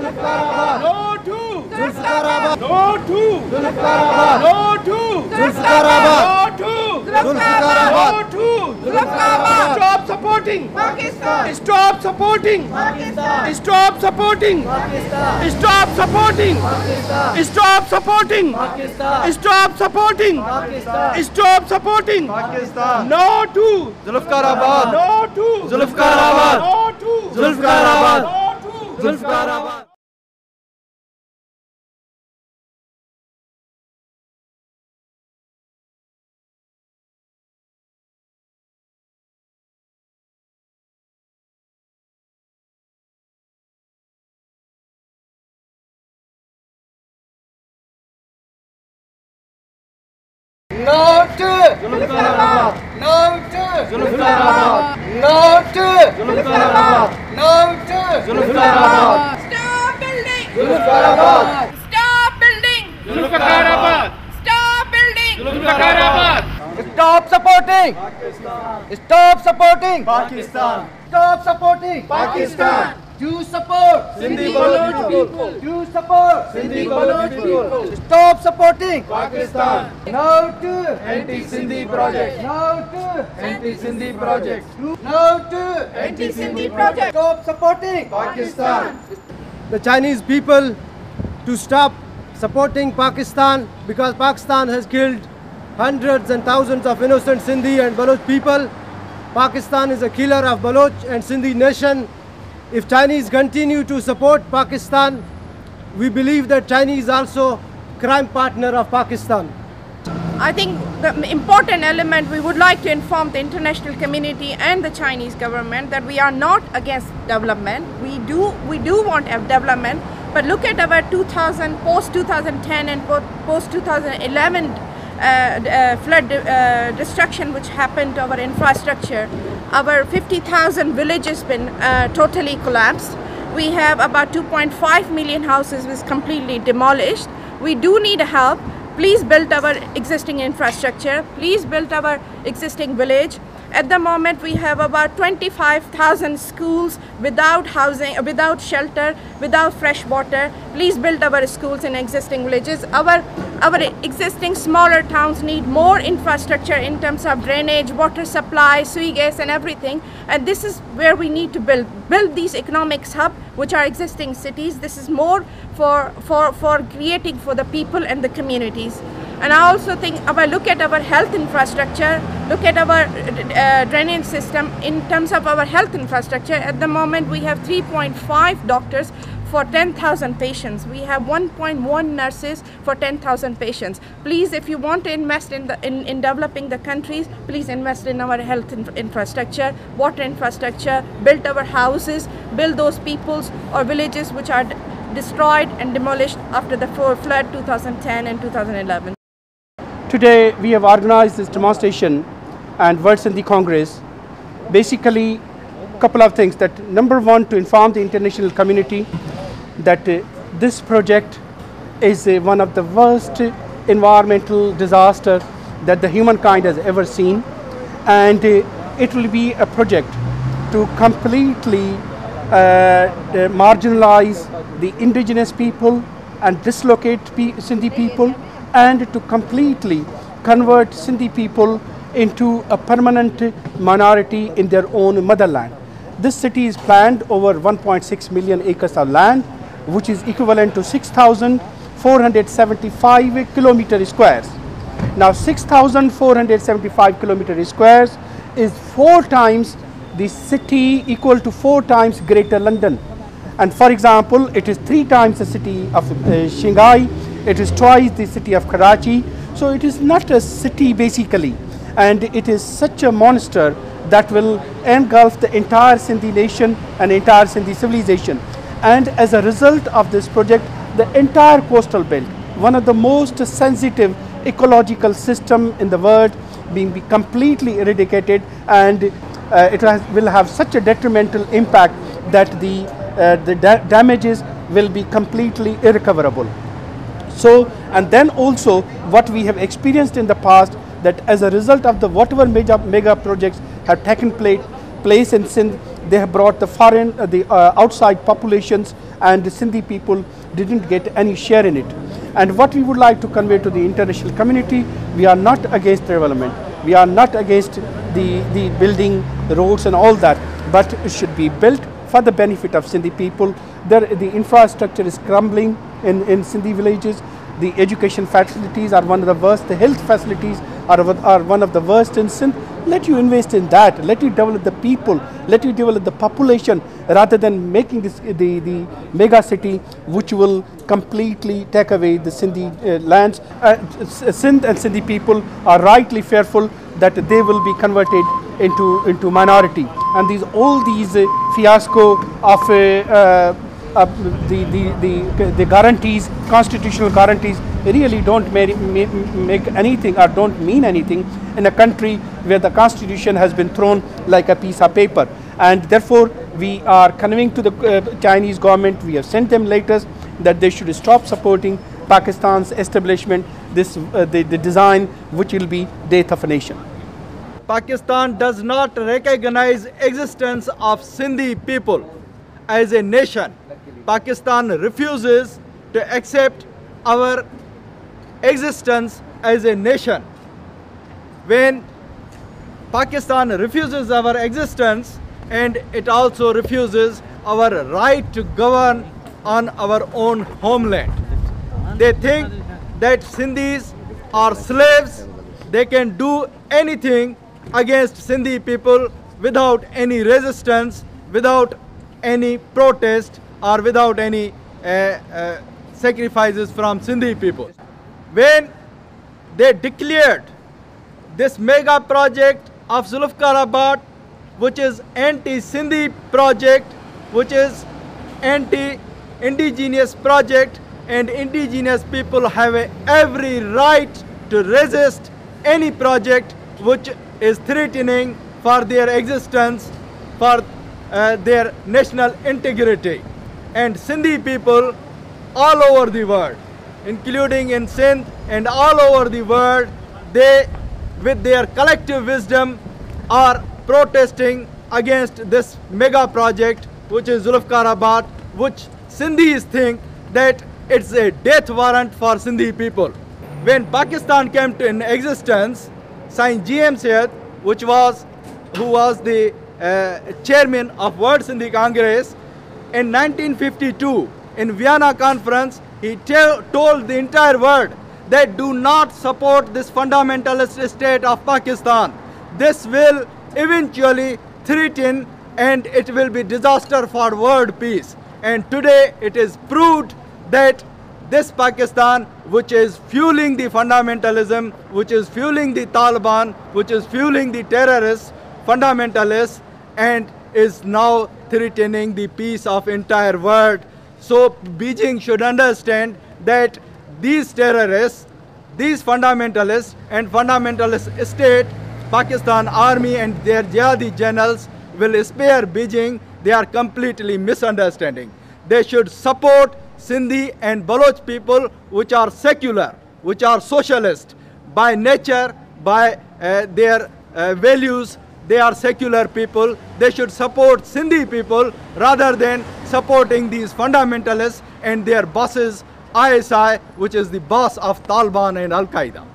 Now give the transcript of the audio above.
Zulfikarabad. No to Zulfikarabad. No to Zulfikarabad. No to Zulfikarabad. No to Zulfikarabad. No to Zulfikarabad. Stop supporting Pakistan. Stop supporting Pakistan. Stop supporting Pakistan. Stop supporting Pakistan. Stop supporting Pakistan. Stop supporting Pakistan. Stop supporting Pakistan. No to Zulfikarabad. No to Zulfikarabad. No to Zulfikarabad. No to Zulfikarabad. No to Zulfikarabad. No to Zulfikarabad. No to Zulfikarabad. No to Zulfikarabad. Stop building! Zulfikarabad. Stop building! Zulfikarabad Stop building! Zulfikarabad Stop supporting. Stop supporting. Pakistan Stop supporting. Pakistan Do support Sindhi Baloch people. Do support Sindhi Baloch people. Stop supporting. Pakistan No to anti-Sindhi project no to anti-Sindhi project no to Anti-Sindhi project. stop supporting Pakistan the Chinese people to stop supporting Pakistan, because Pakistan has killed hundreds and thousands of innocent Sindhi and Baloch people. Pakistan is a killer of Baloch and Sindhi nation. If Chinese continue to support Pakistan, we believe that Chinese also crime partner of Pakistan. I think the important element, we would like to inform the international community and the Chinese government that we are not against development. We do want development, but look at our post 2010 and post 2011 flood destruction which happened to our infrastructure. Our 50,000 villages been totally collapsed. We have about 2.5 million houses was completely demolished. We do need help. Please build our existing infrastructure. Please build our existing village. At the moment, we have about 25,000 schools without housing, without shelter, without fresh water. Please build our schools in existing villages. Our existing smaller towns need more infrastructure in terms of drainage, water supply, sewage gas and everything. And this is where we need to build these economics hub, which are existing cities. This is more for creating for the people and the communities. And I also think look at our health infrastructure, look at our drainage system. In terms of our health infrastructure, at the moment we have 3.5 doctors for 10,000 patients. We have 1.1 nurses for 10,000 patients. Please, if you want to invest in developing the countries, please invest in our health infrastructure, water infrastructure, build our houses, build those peoples or villages which are destroyed and demolished after the flood 2010 and 2011. Today we have organized this demonstration and World Sindhi Congress. Basically, a couple of things. That number one, to inform the international community that this project is one of the worst environmental disaster that the humankind has ever seen, and it will be a project to completely marginalize the indigenous people and dislocate Sindhi people, and to completely convert Sindhi people into a permanent minority in their own motherland. This city is planned over 1.6 million acres of land, which is equivalent to 6,475 kilometer squares. Now 6,475 kilometer squares is 4 times the city, equal to 4 times Greater London. And for example, it is 3 times the city of Shanghai, it is twice the city of Karachi. So it is not a city basically, and it is such a monster that will engulf the entire Sindhi nation and entire Sindhi civilization. And as a result of this project, the entire coastal belt, one of the most sensitive ecological system in the world, being completely eradicated, and will have such a detrimental impact that the damages will be completely irrecoverable. So, and then also what we have experienced in the past, that as a result of the whatever mega projects have taken place in Sindh, they have brought the foreign, outside populations, and the Sindhi people didn't get any share in it. And what we would like to convey to the international community, we are not against development. We are not against the building roads and all that, but it should be built for the benefit of Sindhi people. The infrastructure is crumbling in Sindhi villages. The education facilities are one of the worst. The health facilities are one of the worst in Sindh. Let you invest in that. Let you develop the people. Let you develop the population, rather than making this the mega city, which will completely take away the Sindhi lands. Sindh and Sindhi people are rightly fearful that they will be converted into minority, and all these fiasco of the guarantees, constitutional guarantees, really don't make anything or don't mean anything in a country where the constitution has been thrown like a piece of paper. And therefore we are conveying to the Chinese government, we have sent them letters that they should stop supporting Pakistan's establishment, the design which will be death of a nation. Pakistan does not recognize existence of Sindhi people as a nation. Pakistan refuses to accept our existence as a nation. When Pakistan refuses our existence, and it also refuses our right to govern on our own homeland. They think that Sindhis are slaves. They can do anything against Sindhi people without any resistance, without any protest, or without any sacrifices from Sindhi people. When they declared this mega project of Zulfikar-Abad, which is anti-Sindhi project, which is anti-indigenous project, and indigenous people have every right to resist any project which is threatening for their existence, for their national integrity. And Sindhi people all over the world, including in Sindh and all over the world, they, with their collective wisdom, are protesting against this mega project, which is Zulfikar-Abad, which Sindhis think that it's a death warrant for Sindhi people. When Pakistan came in existence, Saint G.M. Syed, who was the chairman of World Sindhi Congress, in 1952, in Vienna Conference, he told the entire world that do not support this fundamentalist state of Pakistan. This will eventually threaten, and it will be disaster for world peace. And today it is proved that this Pakistan, which is fueling the fundamentalism, which is fueling the Taliban, which is fueling the terrorists, fundamentalists, and is now threatening the peace of entire world. So Beijing should understand that these terrorists, these fundamentalists and fundamentalist state, Pakistan army and their jihadi generals will spare Beijing. They are completely misunderstanding. They should support Sindhi and Baloch people, which are secular, which are socialist. By nature, by their values, they are secular people. They should support Sindhi people rather than supporting these fundamentalists and their bosses, ISI, which is the boss of Taliban and Al-Qaeda.